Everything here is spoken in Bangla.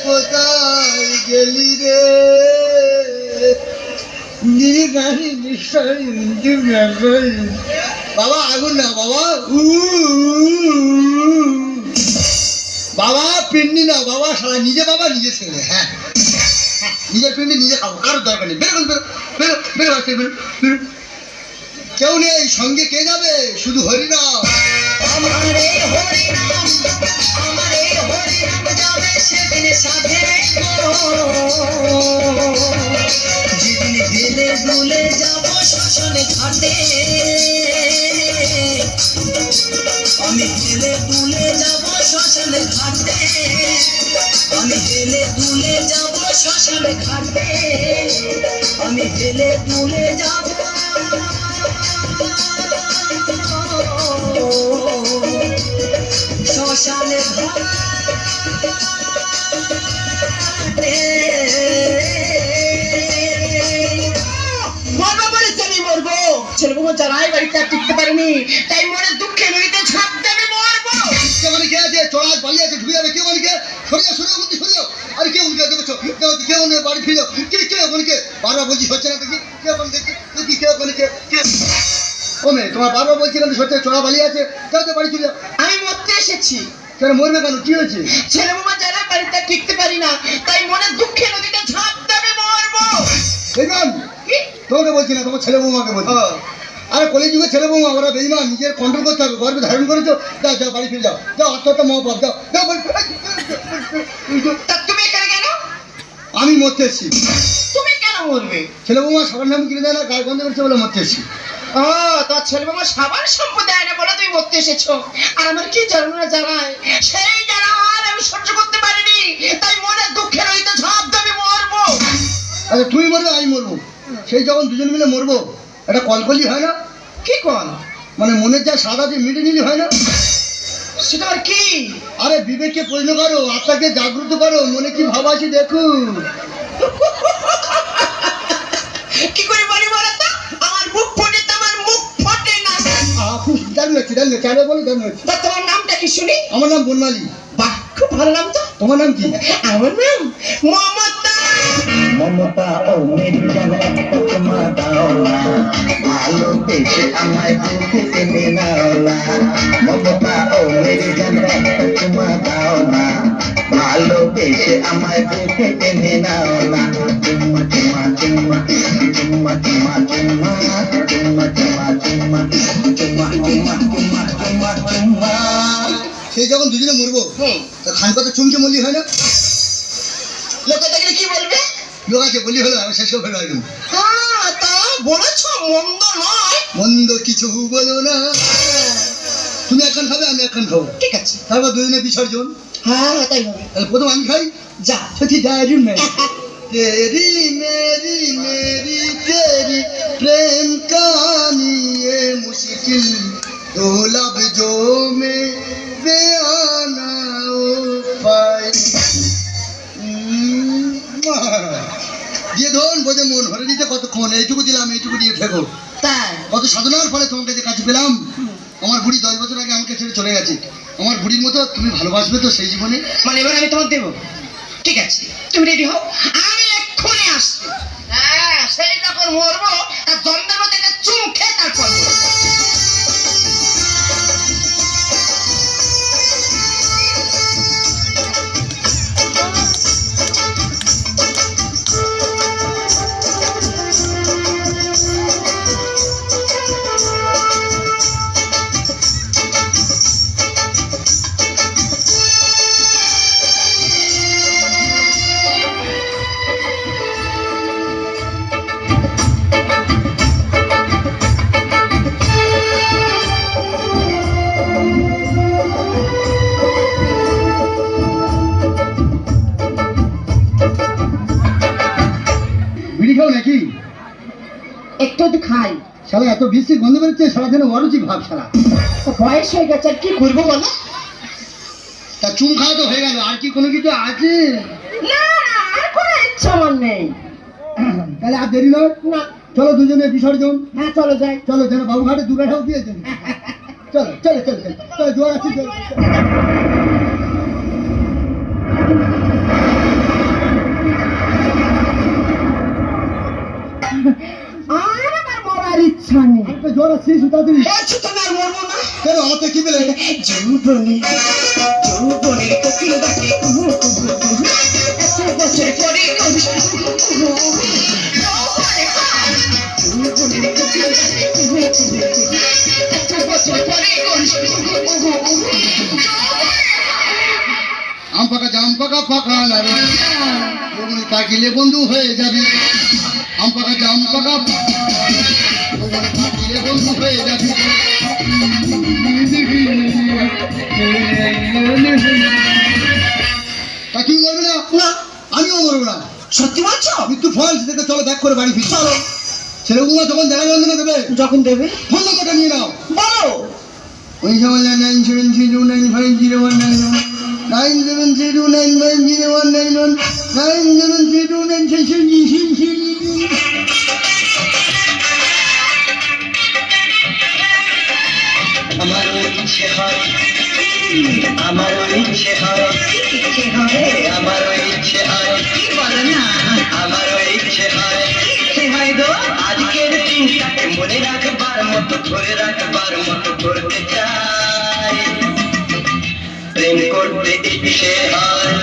কোথায় গেলি রে বাবা আগুন না বাবা বাবা পিন্ডি না বাবা সারা নিজে বাবা নিজে ছেলে হ্যাঁ নিজের পিন্ডি নিজে খাবো কারোর দরকার নেই বেরো বেরো বেরো বেরো বেরো বেরো কেউ নেই সঙ্গে কে যাবে শুধু হরিনাম আমারে হরিনাম আমারে হরিনাম যাবে সেদিন সাথে যেদিন গেলে দুলে যাব শ্মশানে ঘাটে আমি গেলে দুলে যাব শ্মশানে ঘাটে আমি গেলে দুলে যাব শ্মশানে ঘাটে আমি গেলে দুলে যাব শ্মশানে ঘাটে মরবো বলেছে আমি মরবো ছেলেবুমো যারাই বাড়িতে আর টিকতে পারেনি তাই মনে দুঃখে নদীতে ঝাঁপ দেবে মরবো মানে কে আছে চড়াস বালি আছে ঢুকে যাবে কে মানে কে সরিয়ে সরিয়ে মধ্যে সরিয়ে আরে কে উনকে দেখেছো কে উনি বাড়ি ফিরল কে ওখানে কে বারবার বলছি হচ্ছে না দেখি কে ওখানে দেখি কে ওখানে কে ও মেয়ে তোমার বারবার বলছিলাম সত্যি চড়া বালি আছে কেউ তো বাড়ি চলে আমি মরতে এসেছি কেন মরবে কেন কি হয়েছে ছেলেবুমা যারা বাড়িতে টিকতে পারি না তাই মনে দুঃখে নদীতে ঝাঁপ দেবে মরবো দেখলাম তোমাকে বলছি না তোমার ছেলে বৌমাকে বলছি আরে কলেজ যুগে ছেলে বৌমা ওরা বেইমান নিজের কন্ট্রোল করতে হবে গর্বে ধারণ করেছো যাও যাও বাড়ি ফিরে যাও যাও আত্মহত্যা মহাপাপ যাও যাও তা তুমি এখানে কেন আমি মরতে এসেছি তুমি কেন মরবে ছেলে বৌমা সাবান নাম কিনে দেয় না গায়ে গন্ধ করছে বলে মরতে এসেছি ও তোমার ছেলেবুমা সাবান সম্পদ দেয় না বলে তুমি মরতে এসেছো আর আমার কি জানা জানায় সেই জানা আর আমি সহ্য করতে পারিনি তাই মনে দুঃখে নদীতে ঝাঁপ দেবে মরবো আচ্ছা তুমি মরবে আমি মরবো সেই যখন দুজন মিলে মরবো একটা কলকলি হয় না কি কোন মানে মনের যা সাদা যে মিটে নিলি হয় না সেটা আর কি আরে বিবেককে প্রশ্ন করো আত্মাকে জাগ্রত করো মনে কি ভাব আছে দেখুন কি করে বলি বলো তো আমার মুখ ফোটে তো আমার মুখ ফোটে না জানলে কেন বলো জানলে তা তোমার নামটা কি শুনি আমার নাম বনমালী বাহ খুব ভালো নাম তো তোমার নাম কি আমার নাম মমতা মমতা ও মেরি জান একটা চুমা দাও না ভালোবেসে আমায় বুকে টেনে নাও না মমতা ও মেরি জান একটা চুমা দাও না ভালোবেসে আমায় বুকে টেনে নাও না চুম্মা চুম্মা চুম্মা চুম্মা চুম্মা চুম্মা চুম্মা চুম্মা চুম্মা চুম্মা চুম্মা চুম্মা চুম্মা চুম্মা সেই যখন দুজনে মরবো তা খান কথা চুমকে মলি হয় না লোকে দেখলে কি বলবে লোক আছে বলি হলো আমি শেষ করে একদম হ্যাঁ তা বলেছো মন্দ নয় মন্দ কিছু বলো না তুমি এখন খাবে আমি এখন খাবো ঠিক আছে তারপর দুজনে বিসর্জন হ্যাঁ তাই হবে তাহলে প্রথম আমি খাই যা সত্যি ডায়রি মে तेरी मेरी मेरी तेरी प्रेम कहानी ये मुश्किल दो लफ्जों में बयाना हो पाए দিয়ে ধন বোঝে মন ভরে দিতে কতক্ষণ এইটুকু দিলাম এইটুকু দিয়ে থেকো তাই কত সাধনার ফলে তোমার কাছে কাছে পেলাম আমার বুড়ি 10 বছর আগে আমাকে ছেড়ে চলে গেছে আমার বুড়ির মতো তুমি ভালোবাসবে তো সেই জীবনে মানে এবার আমি তোমার দেবো ঠিক আছে তুমি রেডি হও আমি এক্ষুনি আসছি হ্যাঁ সেই যখন মরবো তার দ্বন্দ্বের মধ্যে একটা চুম খেয়ে তারপর মরবো। নাকি একটু একটু খাই শালা এত বেশি গন্ধ বেরোচ্ছে সারাদিন অরুচি ভাব শালা বয়স হয়ে গেছে আর কি করবো বলো তা চুম খাওয়া তো হয়ে গেল আর কি কোনো কিছু আছে না আর কোনো ইচ্ছা আমার নেই তাহলে আর দেরি নয় না চলো দুজনে বিসর্জন হ্যাঁ চলো যাই চলো যেন বাবুঘাটে দুগাঠাও দিয়েছেন চলো চলো চলো চলো চলো জোয়ার আছে জ্বর আসছে তাড়াতাড়ি। আচ্ছা তবে আর মরবো না। কেন হাতে কি পেলে? যৌবনে যৌবনের কোকিল ডাকে কুহু কুহু কুহু, এত বছর পরে যৌবনের কোকিল ডাকে কুহু কুহু কুহু, এত বছর পরে আম পাকা জাম পাকা পাকা লাগে ওগুলো তাকিলে বন্ধু হয়ে যাবি। আম পাকা জাম পাকা ওগুলো তাকিলে বন্ধু হয়ে যাবি। তা তুই মরবি না? না আমিও মরবো না। সত্যি বলছো? মৃত্যু ফল থেকে চলো ব্যাক করে বাড়ি ফিরি। চলো। ছেলেগুলো যখন জানা যন্ত্রণা দেবে যখন দেবে ফোন নম্বরটা নিয়ে নাও। বলো। ওই সময় 973295019 973295019 973295019। আমারও ইচ্ছে হয়, আমারও ইচ্ছে হয়, আমারও ইচ্ছে হয়, কি বলো না? আমারও ইচ্ছে হয়, আজকের দিনটাকে মনে রাখবার মতো, ধরে রাখবার মতো করতে চাই। প্রেম করতে ইচ্ছে হয়,